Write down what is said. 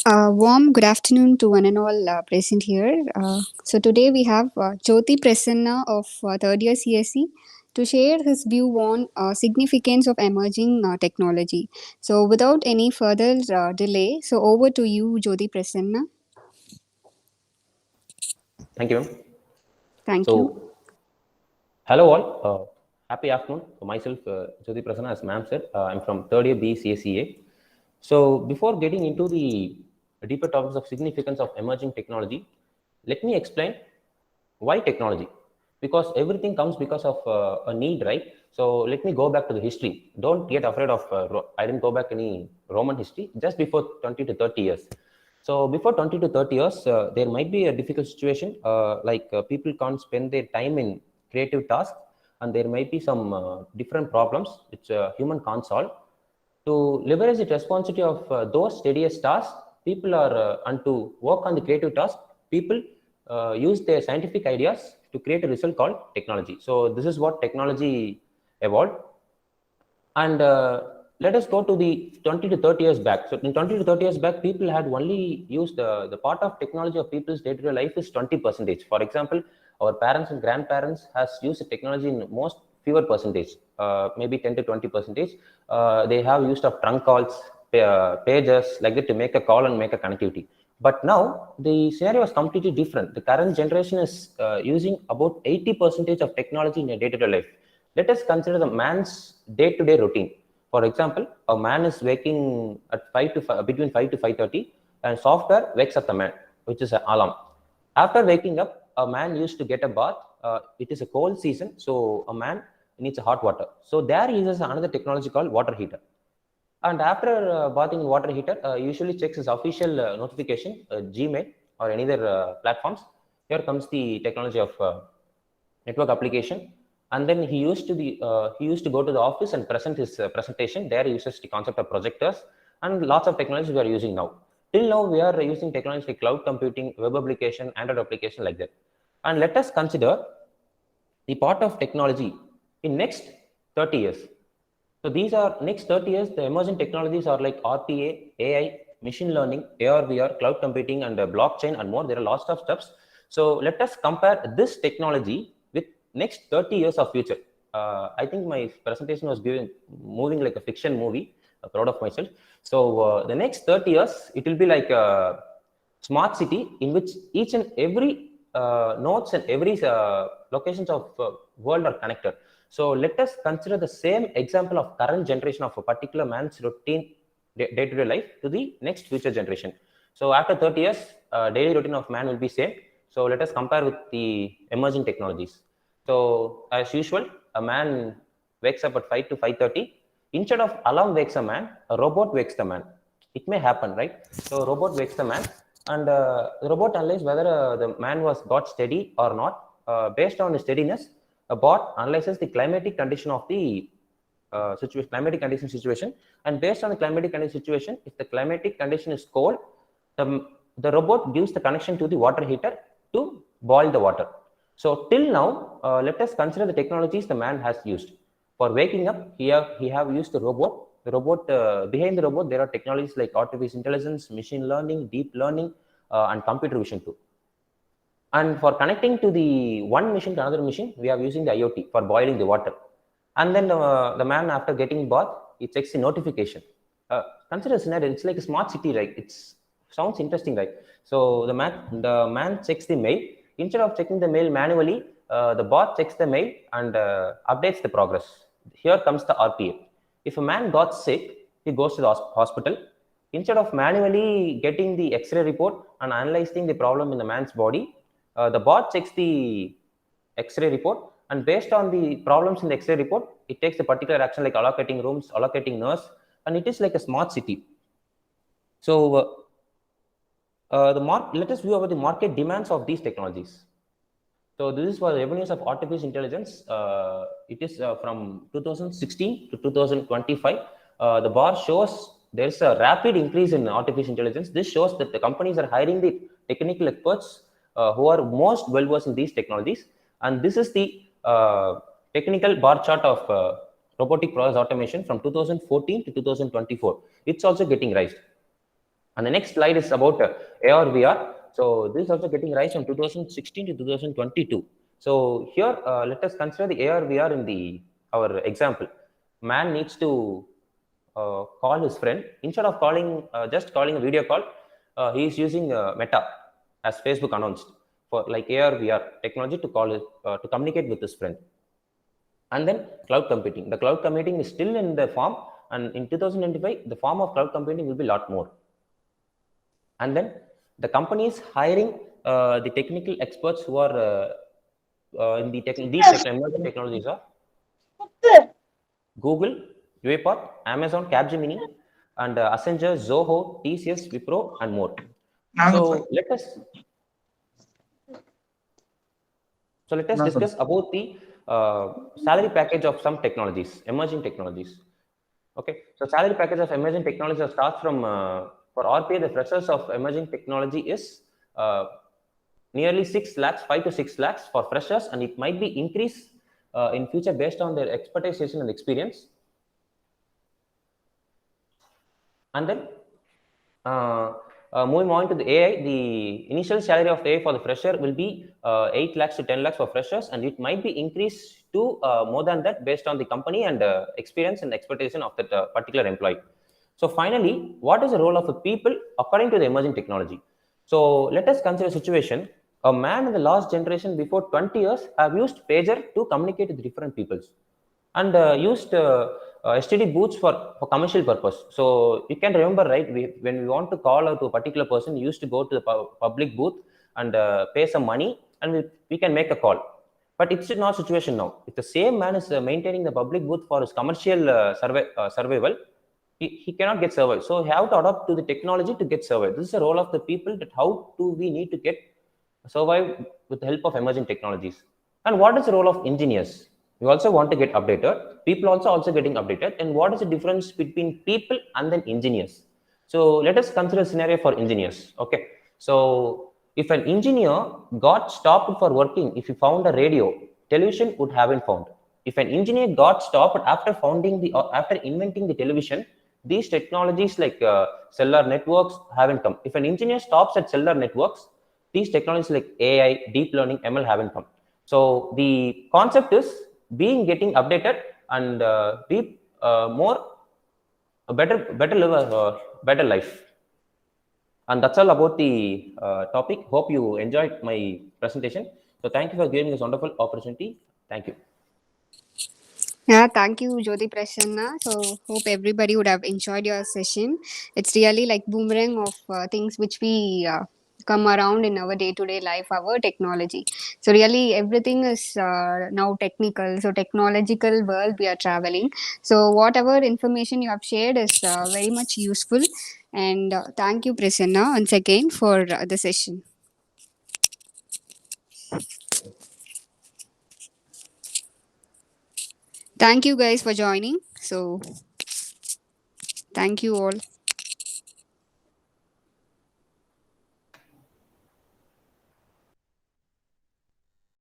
Warm good afternoon to one and all present here. So today we have Jyoti Prasanna of third year CSE to share his view on significance of emerging technology. So without any further delay, so over to you, Jyoti Prasanna. Thank you, ma'am. Thank you. So, hello all. Happy afternoon. So myself, Jyoti Prasanna, as ma'am said, I'm from third year BCSEA. So, before getting into the deeper topics of significance of emerging technology, let me explain why technology. Because everything comes because of a need, right? So, let me go back to the history. Don't get afraid of. I didn't go back any Roman history. Just before 20 to 30 years. So before 20 to 30 years, there might be a difficult situation, people can't spend their time in creative tasks, and there might be some different problems which human can't solve. To leverage the responsibility of those steadiest tasks, people are, and to work on the creative task, people use their scientific ideas to create a result called technology. So this is what technology evolved. And let us go to the 20 to 30 years back. So in 20 to 30 years back, people had only used the part of technology of people's day-to-day life is 20%. For example, our parents and grandparents has used the technology in most fewer percentage, maybe 10 to 20%. They have used of trunk calls, pages like that to make a call and make a connectivity. But now the scenario is completely different. The current generation is using about 80% of technology in a day-to-day life. Let us consider the man's day-to-day routine. For example, a man is waking at 5 to 5, between 5 to 5:30, and software wakes up the man, which is an alarm. After waking up, a man used to get a bath. It is a cold season, so a man needs a hot water. So there he uses another technology called water heater. And after bathing in water heater, usually checks his official notification, Gmail or any other platforms. Here comes the technology of network application, and then he used to go to the office and present his presentation. There he uses the concept of projectors and lots of technologies we are using now. Till now, we are using technologies like cloud computing, web application, Android application like that. And let us consider the part of technology in next 30 years. So these are next 30 years, the emerging technologies are like RPA, AI, machine learning, AR, VR, cloud computing, and blockchain and more. There are lots of steps. So let us compare this technology with next 30 years of future. I think my presentation was moving like a fiction movie. I'm proud of myself. So the next 30 years, it will be like a smart city in which each and every nodes and every locations of world are connected. So let us consider the same example of current generation of a particular man's routine day-to-day life to the next future generation. So after 30 years, daily routine of man will be same. So let us compare with the emerging technologies. So as usual, a man wakes up at 5 to 5:30. Instead of alarm wakes a man, a robot wakes the man. It may happen, right? So robot wakes the man, and the robot analyzes whether the man was got steady or not. Based on his steadiness, a bot analyzes the climatic condition of the climatic condition situation, and based on the climatic condition situation, if the climatic condition is cold, the robot gives the connection to the water heater to boil the water. So till now, let us consider the technologies the man has used. For waking up, he have used the robot. The robot, behind the robot, there are technologies like artificial intelligence, machine learning, deep learning, and computer vision too. And for connecting to the one machine to another machine, we are using the IoT for boiling the water. And then the man, after getting bath, he checks the notification. Consider a scenario, it's like a smart city, right? It sounds interesting, right? So the man checks the mail. Instead of checking the mail manually, the bot checks the mail and updates the progress. Here comes the RPA. If a man got sick, he goes to the hospital. Instead of manually getting the X-ray report and analyzing the problem in the man's body, the bot checks the X-ray report, and based on the problems in the X-ray report, it takes a particular action like allocating rooms, allocating nurse, and it is like a smart city. So let us view over the market demands of these technologies. So this is for the revenues of artificial intelligence. It is from 2016 to 2025. The bar shows there is a rapid increase in artificial intelligence. This shows that the companies are hiring the technical experts who are most well versed in these technologies. And this is the technical bar chart of robotic process automation from 2014 to 2024. It's also getting raised. And the next slide is about AR VR. So this is also getting rise from 2016 to 2022. So here, let us consider the AR VR in the our example. Man needs to call his friend. Instead of calling just calling a video call, he is using Meta, as Facebook announced, for like AR VR technology to call to communicate with his friend. And then cloud computing. The cloud computing is still in the form, and in 2025, the form of cloud computing will be a lot more. And then the companies hiring the technical experts who are in these emerging technologies are Google, UiPath, Amazon, Capgemini, and Accenture, Zoho, TCS, Wipro, and more. So let us discuss about the salary package of some technologies, emerging technologies. Okay, so salary package of emerging technologies starts from for RPA, the freshers of emerging technology is nearly 6 lakhs, 5 to 6 lakhs for freshers, and it might be increased in future based on their expertise and experience. And then moving on to the AI, the initial salary of AI for the fresher will be 8 lakhs to 10 lakhs for freshers, and it might be increased to more than that based on the company and experience and expectation of that particular employee. So finally, what is the role of the people according to the emerging technology? So let us consider a situation. A man in the last generation before 20 years have used pager to communicate with different peoples, and used STD booths for commercial purpose. So you can remember, right? When we want to call out to a particular person, we used to go to the public booth and pay some money, and we can make a call. But it's not situation now. If the same man is maintaining the public booth for his commercial survival, he cannot get survived. So he have to adapt to the technology to get survived. This is the role of the people, that how do we need to get survive with the help of emerging technologies. And what is the role of engineers? We also want to get updated. People also getting updated. And what is the difference between people and then engineers? So let us consider a scenario for engineers. Okay. So if an engineer got stopped for working, if he found a radio, television would have been found. If an engineer got stopped after after inventing the television, these technologies like cellular networks haven't come. If an engineer stops at cellular networks, these technologies like AI, deep learning, ML haven't come. So the concept is being getting updated and be more a better live better life. And that's all about the topic. Hope you enjoyed my presentation. So thank you for giving this wonderful opportunity. Thank you. Yeah, thank you, Jyoti Prasanna. So, hope everybody would have enjoyed your session. It's really like boomerang of things which we come around in our day-to-day life, our technology. So, really, everything is now technical. So, technological world we are traveling. So, whatever information you have shared is very much useful. And thank you, Prasanna, once again for the session. Thank you guys for joining. So, thank you all.